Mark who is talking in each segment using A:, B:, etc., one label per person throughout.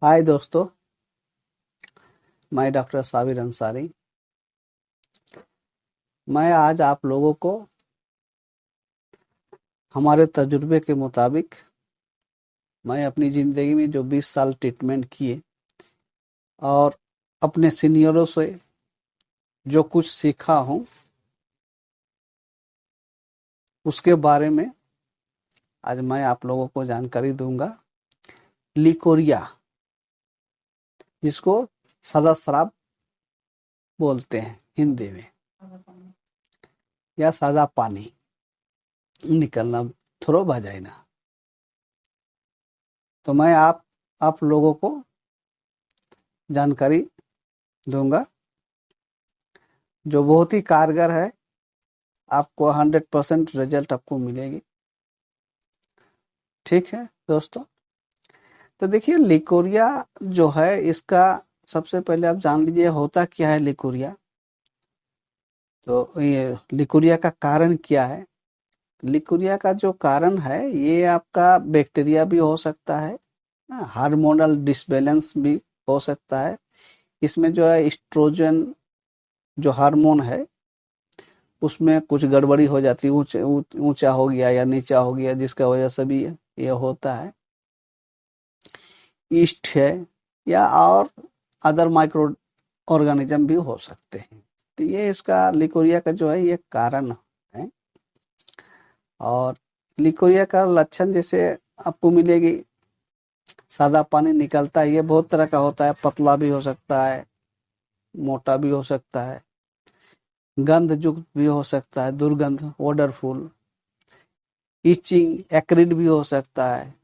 A: हाय दोस्तों, मैं डॉक्टर साबिर अंसारी। मैं आज आप लोगों को हमारे तजुर्बे के मुताबिक मैं अपनी ज़िंदगी में जो 20 साल ट्रीटमेंट किए और अपने सीनियरों से जो कुछ सीखा हूँ उसके बारे में आज मैं आप लोगों को जानकारी दूंगा। लिकोरिया, जिसको सादा शराब बोलते हैं हिंदी में, या सादा पानी निकलना थ्रो वजाइना। तो मैं आप लोगों को जानकारी दूंगा जो बहुत ही कारगर है। आपको 100% रिजल्ट आपको मिलेगी। ठीक है दोस्तों, तो देखिए लिकोरिया जो है, इसका सबसे पहले आप जान लीजिए होता क्या है लिकोरिया। तो ये लिकोरिया का कारण क्या है। लिकोरिया का जो कारण है ये आपका बैक्टीरिया भी हो सकता है, हार्मोनल डिसबैलेंस भी हो सकता है। इसमें जो है एस्ट्रोजन जो हार्मोन है उसमें कुछ गड़बड़ी हो जाती है, ऊंचा हो गया या नीचा हो गया, जिसका वजह से भी ये होता है। ईस्ट है या और अदर माइक्रो ऑर्गेनिज्म भी हो सकते हैं। तो ये इसका लिकोरिया का जो है ये कारण है। और लिकोरिया का लक्षण जैसे आपको मिलेगी, सादा पानी निकलता है। ये बहुत तरह का होता है, पतला भी हो सकता है, मोटा भी हो सकता है, गंध युक्त भी हो सकता है, दुर्गंध ओडरफुल, इचिंग एक्रिड भी हो सकता है।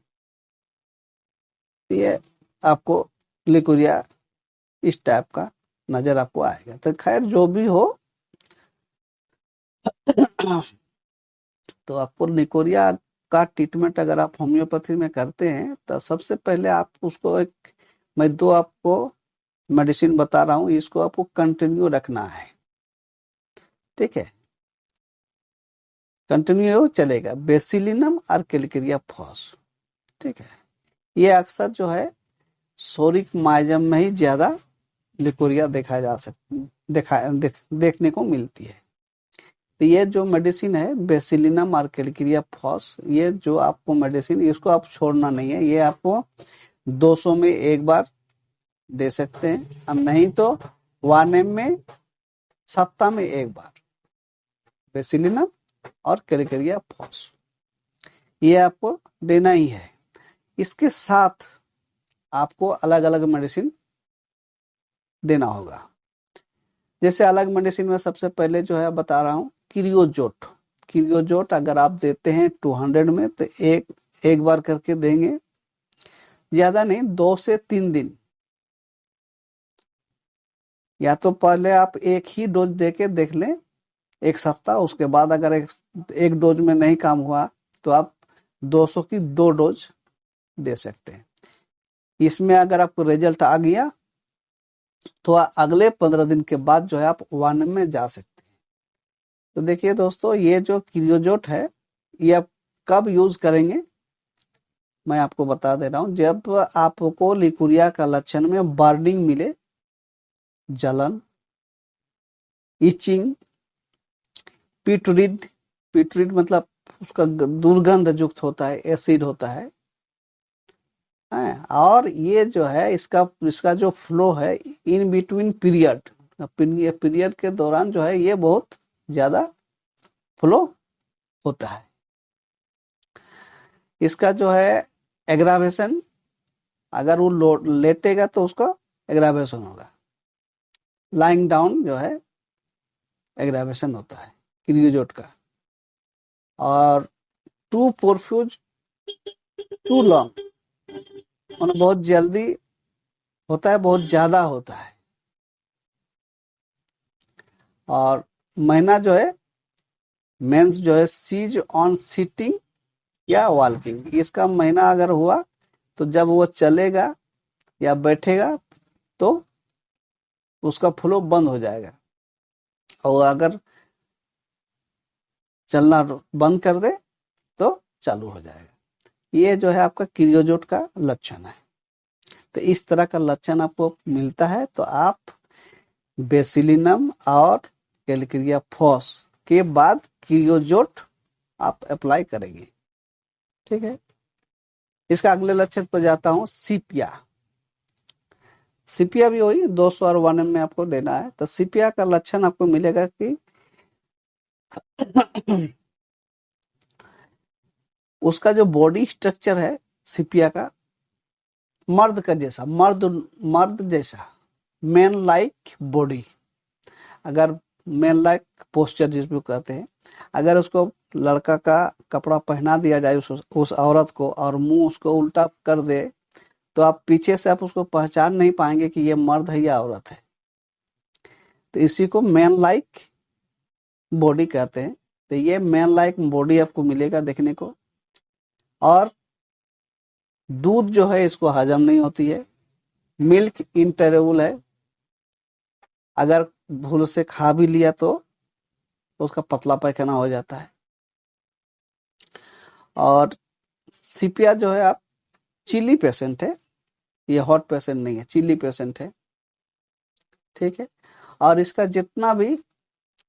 A: ये आपको लिकोरिया इस टाइप का नजर आपको आएगा। तो खैर जो भी हो तो आपको लिकोरिया का ट्रीटमेंट अगर आप होम्योपैथी में करते हैं तो सबसे पहले आप उसको मैं दो आपको मेडिसिन बता रहा हूँ, इसको आपको कंटिन्यू रखना है। ठीक है, कंटिन्यू चलेगा, बेसिलिनम और कैलकेरिया फॉस। ठीक है, ये अक्सर जो है सोरिक माइजम में ही ज्यादा लिकोरिया देखने को मिलती है। तो ये जो मेडिसिन है बेसिलिनम और कैलकेरिया फॉस, ये जो आपको मेडिसिन, इसको आप छोड़ना नहीं है। ये आपको 200 में एक बार दे सकते हैं, हम नहीं तो 1 एम में सप्ताह में एक बार बेसिलिनम और कैलकेरिया फॉस ये आपको देना ही है। इसके साथ आपको अलग अलग मेडिसिन देना होगा। जैसे अलग मेडिसिन में सबसे पहले जो है बता रहा हूँ क्रियोजोट। क्रियोजोट अगर आप देते हैं 200 में तो एक बार करके देंगे, ज्यादा नहीं, 2 से 3 दिन। या तो पहले आप एक ही डोज देके देख लें 1 सप्ताह, उसके बाद अगर एक डोज में नहीं काम हुआ तो आप 200 की 2 डोज दे सकते हैं। इसमें अगर आपको रिजल्ट आ गया तो अगले 15 दिन के बाद जो है आप 1 में जा सकते हैं। तो देखिए दोस्तों, ये जो क्रियोजोट है ये आप कब यूज करेंगे मैं आपको बता दे रहा हूँ। जब आपको लिकोरिया का लक्षण में बर्निंग मिले, जलन, इचिंग, पिटरीड, पिटरीड मतलब उसका दुर्गंध युक्त होता है, एसिड होता है। और ये जो है इसका जो फ्लो है इन बिटवीन पीरियड, पीरियड के दौरान जो है ये बहुत ज्यादा फ्लो होता है। इसका जो है एग्रावेशन, अगर वो लेटेगा तो उसका एग्रावेशन होगा, लाइंग डाउन जो है एग्रावेशन होता है क्रियोजोट का। और टू परफ्यूज टू लॉन्ग, मतलब बहुत जल्दी होता है, बहुत ज्यादा होता है। और महीना जो है मेंस जो है सीज ऑन सिटिंग या वॉकिंग, इसका महीना अगर हुआ तो जब वो चलेगा या बैठेगा तो उसका फ्लो बंद हो जाएगा, और अगर चलना बंद कर दे तो चालू हो जाएगा। ये जो है आपका क्रियोजोट का लक्षण है। तो इस तरह का लक्षण आपको मिलता है तो आप बेसिलिनम और कैलकेरिया फॉस के बाद क्रियोजोट आप अप्लाई करेंगे। ठीक है, इसका अगले लक्षण पर जाता हूं, सीपिया। सीपिया भी वही 200 और 1 में आपको देना है। तो सीपिया का लक्षण आपको मिलेगा कि उसका जो बॉडी स्ट्रक्चर है सीपिया का मर्द का जैसा, मर्द जैसा, मैन लाइक बॉडी। अगर मैन लाइक पोस्चर जिसको कहते हैं, अगर उसको लड़का का कपड़ा पहना दिया जाए उस औरत को और मुंह उसको उल्टा कर दे तो आप पीछे से आप उसको पहचान नहीं पाएंगे कि ये मर्द है या औरत है। तो इसी को मैन लाइक बॉडी कहते हैं। तो ये मैन लाइक बॉडी आपको मिलेगा देखने को। और दूध जो है इसको हजम नहीं होती है, मिल्क इंटरेबल है, अगर भूल से खा भी लिया तो उसका पतला पैखाना हो जाता है। और सीपिया जो है आप चिली पेशेंट है, ये हॉट पेशेंट नहीं है, चिली पेशेंट है। ठीक है, और इसका जितना भी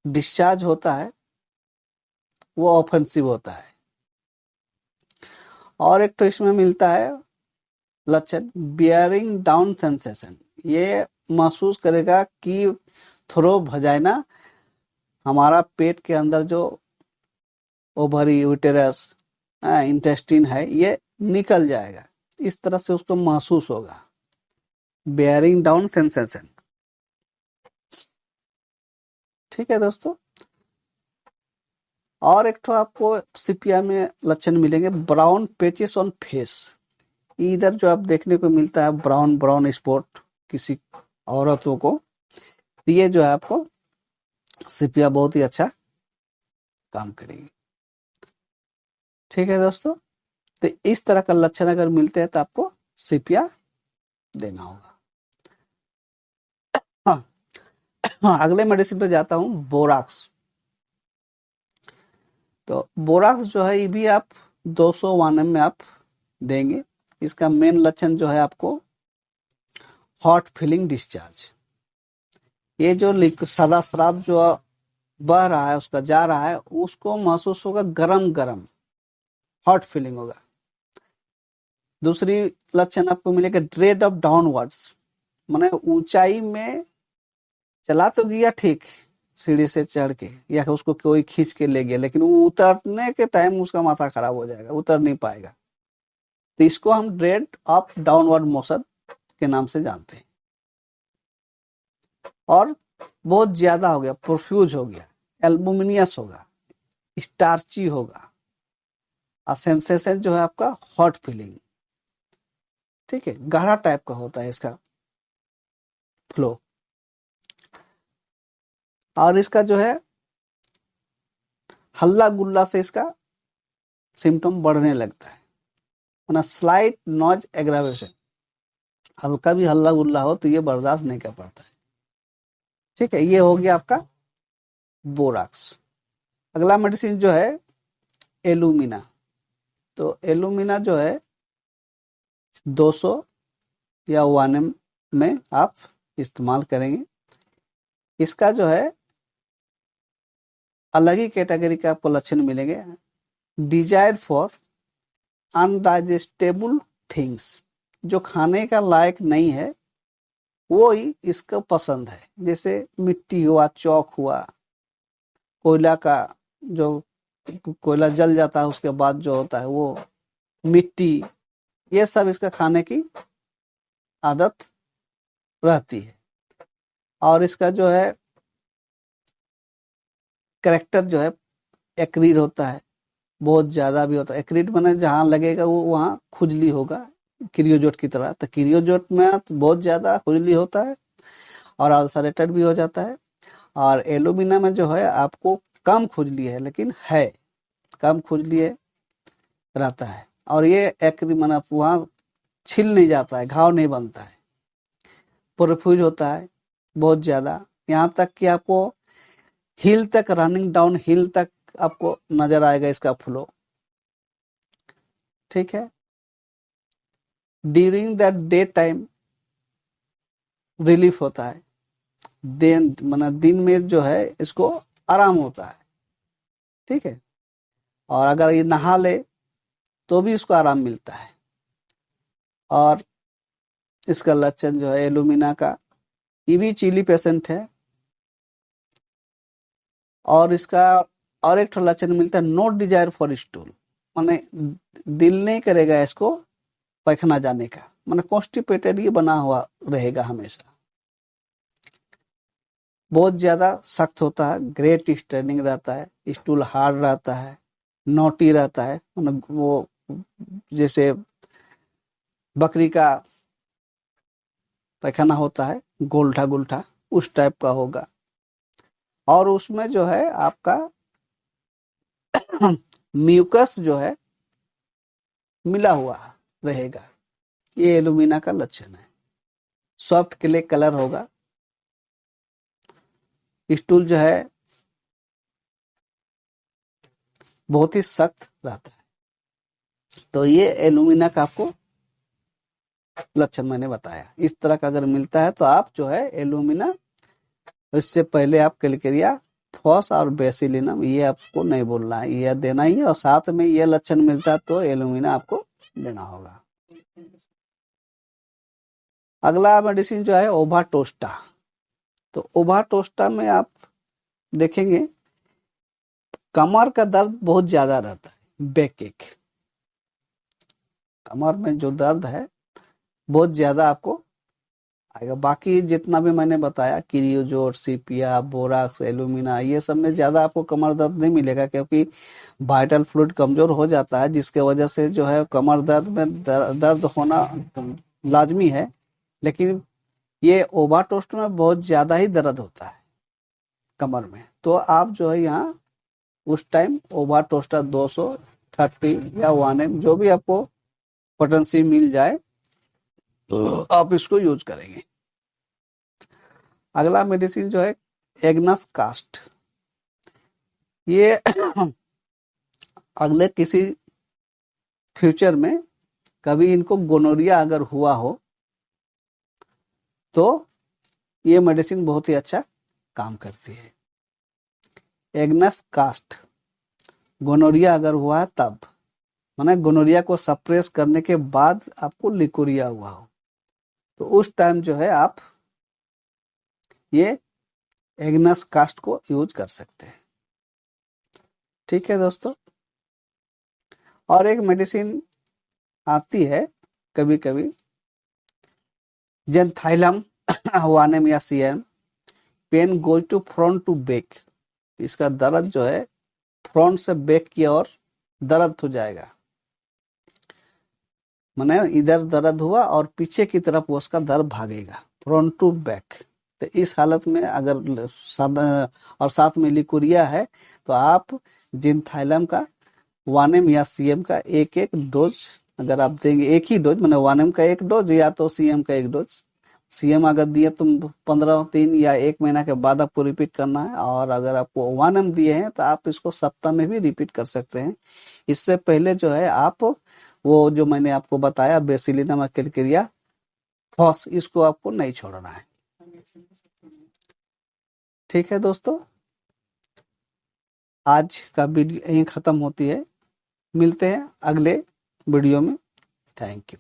A: डिस्चार्ज होता है वो ऑफेंसिव होता है। और एक तो इसमें मिलता है लक्षण बियरिंग डाउन सेंसेशन, ये महसूस करेगा कि थ्रो वजाइना, हमारा पेट के अंदर जो ओवरी यूटेरस इंटेस्टिन है ये निकल जाएगा, इस तरह से उसको महसूस होगा, बियरिंग डाउन सेंसेशन। ठीक है दोस्तों, और एक तो आपको सीपिया में लक्षण मिलेंगे ब्राउन पेचेस ऑन फेस। इधर जो आप देखने को मिलता है ब्राउन ब्राउन स्पॉट किसी औरतों को, तो ये जो है आपको सीपिया बहुत ही अच्छा काम करेगी। ठीक है दोस्तों, तो इस तरह का लक्षण अगर मिलते हैं तो आपको सीपिया देना होगा। हाँ, अगले मेडिसिन पे जाता हूं, बोराक्स। तो बोराक्स जो है ये भी आप 200 वानम में आप देंगे। इसका मेन लक्षण जो है आपको हॉट फीलिंग डिस्चार्ज, ये जो सादा शराब जो बह रहा है उसका जा रहा है उसको महसूस होगा, गरम गरम हॉट फीलिंग होगा। दूसरी लक्षण आपको मिलेगा ड्रेड ऑफ डाउनवर्ड्स, माने ऊंचाई में चला तो गया ठीक सीढ़ी से चढ़ के या उसको कोई खींच के ले गया, लेकिन वो उतरने के टाइम उसका माथा खराब हो जाएगा, उतर नहीं पाएगा। तो इसको हम ड्रेड ऑफ डाउनवर्ड मोशन के नाम से जानते हैं। और बहुत ज्यादा हो गया, प्रोफ्यूज हो गया, एल्बुमिनियस होगा, स्टार्ची होगा, और सेंसेशन जो है आपका हॉट फीलिंग। ठीक है, गाढ़ा टाइप का होता है इसका फ्लो। और इसका जो है हल्ला गुल्ला से इसका सिम्टम बढ़ने लगता है, माना स्लाइट नॉइज एग्रावेशन, हल्का भी हल्ला गुल्ला हो तो ये बर्दाश्त नहीं कर पाता है। ठीक है, ये हो गया आपका बोराक्स। अगला मेडिसिन जो है एलुमिना। तो एलुमिना जो है 200 या 1 में आप इस्तेमाल करेंगे। इसका जो है अलग ही कैटेगरी का आपको लक्षण मिलेंगे, डिजायर फॉर अनडाइजेस्टेबल थिंग्स, जो खाने का लायक नहीं है वो ही इसको पसंद है, जैसे मिट्टी हुआ, चौक हुआ, कोयला का जो कोयला जल जाता है उसके बाद जो होता है वो मिट्टी, ये सब इसका खाने की आदत रहती है। और इसका जो है कैरेक्टर जो है एक्रीड होता है, बहुत ज्यादा भी होता है। एक्रीड माने जहां लगेगा वो वहां खुजली होगा, क्रियोजोट की तरह। तो क्रियोजोट में तो बहुत ज्यादा खुजली होता है और अल्सरेटेड भी हो जाता है। और एलुमिना में जो है आपको कम खुजली है, लेकिन है कम खुजली है रहता है। और ये एक्री माना वहां छिल नहीं जाता है, घाव नहीं बनता है, प्रोफ्यूज होता है बहुत ज्यादा, यहाँ तक कि आपको हिल तक, रनिंग डाउन हिल तक आपको नजर आएगा इसका फ्लो। ठीक है, during the day time relief होता है। दिन में जो है इसको आराम होता है, ठीक है। और अगर ये नहा ले तो भी इसको आराम मिलता है। और इसका लक्षण जो है एलुमिना का, ये भी चीली पेशेंट है, और इसका और एक लक्षण मिलता है नो डिजायर फॉर स्टूल, माने दिल नहीं करेगा इसको पैखाना जाने का, माने कॉन्स्टिपेटेड ये बना हुआ रहेगा हमेशा। बहुत ज्यादा सख्त होता है, ग्रेट स्ट्रेनिंग रहता है, स्टूल हार्ड रहता है, नोटी रहता है, मतलब वो जैसे बकरी का पैखाना होता है गोल्ठा गोल्ठा, उस टाइप का होगा। और उसमें जो है आपका म्यूकस जो है मिला हुआ रहेगा, ये एलुमिना का लक्षण है। सॉफ्ट क्ले कलर होगा, स्टूल जो है बहुत ही सख्त रहता है। तो ये एलुमिना का आपको लक्षण मैंने बताया। इस तरह का अगर मिलता है तो आप जो है एलुमिना, इससे पहले आप कैलकेरिया फॉस और बेसिलिनम ये आपको नहीं बोलना है, ये देना ही है। और साथ में ये लक्षण मिलता है तो एलुमिना आपको देना होगा। अगला मेडिसिन जो है ओवाटोस्टा। तो ओवाटोस्टा में आप देखेंगे कमर का दर्द बहुत ज्यादा रहता है, बैक एक, कमर में जो दर्द है बहुत ज्यादा आपको आएगा। बाकी जितना भी मैंने बताया क्रियोजोर, सीपिया, बोराक्स, एलुमिना, ये सब में ज्यादा आपको कमर दर्द नहीं मिलेगा, क्योंकि वाइटल फ्लूइड कमजोर हो जाता है, जिसके वजह से जो है कमर दर्द में दर्द होना लाजमी है। लेकिन ये ओवाटोस्ट में बहुत ज्यादा ही दर्द होता है कमर में, तो आप जो है यहाँ उस टाइम ओवाटोस्टा 230 या 1 जो भी आपको पोटेंसी मिल जाए तो आप इसको यूज करेंगे। अगला मेडिसिन जो है एग्नस कास्ट। ये अगले किसी फ्यूचर में कभी इनको गोनोरिया अगर हुआ हो तो ये मेडिसिन बहुत ही अच्छा काम करती है। एग्नस कास्ट, गोनोरिया अगर हुआ है तब, माने गोनोरिया को सप्रेस करने के बाद आपको लिकोरिया हुआ हो, तो उस टाइम जो है आप ये एग्नस कास्ट को यूज कर सकते हैं। ठीक है दोस्तों। और एक मेडिसिन आती है कभी कभी जेंथाइलम वानेम या CM, pain goes to front to back. इसका दर्द जो है फ्रंट से बैक की ओर दर्द हो जाएगा, माने इधर दर्द हुआ और पीछे की तरफ उसका दर्द भागेगा, फ्रंट टू बैक। तो इस हालत में अगर और साथ में लिकोरिया है तो आप जिनथाइलम का वानेम या सीएम का एक एक डोज अगर आप देंगे, एक ही डोज, माने वानेम का एक डोज या तो सीएम का एक डोज। सीएम अगर दिए तो 15 दिन या 1 महीना के बाद आपको रिपीट करना है, और अगर आपको वानेम दिए हैं तो आप इसको सप्ताह में भी रिपीट कर सकते हैं। इससे पहले जो है आप वो जो मैंने आपको बताया बेसिलिनम कैलकेरिया फॉस, इसको आपको नहीं छोड़ना है। ठीक है दोस्तों, आज का वीडियो यहीं खत्म होती है, मिलते हैं अगले वीडियो में। Thank you.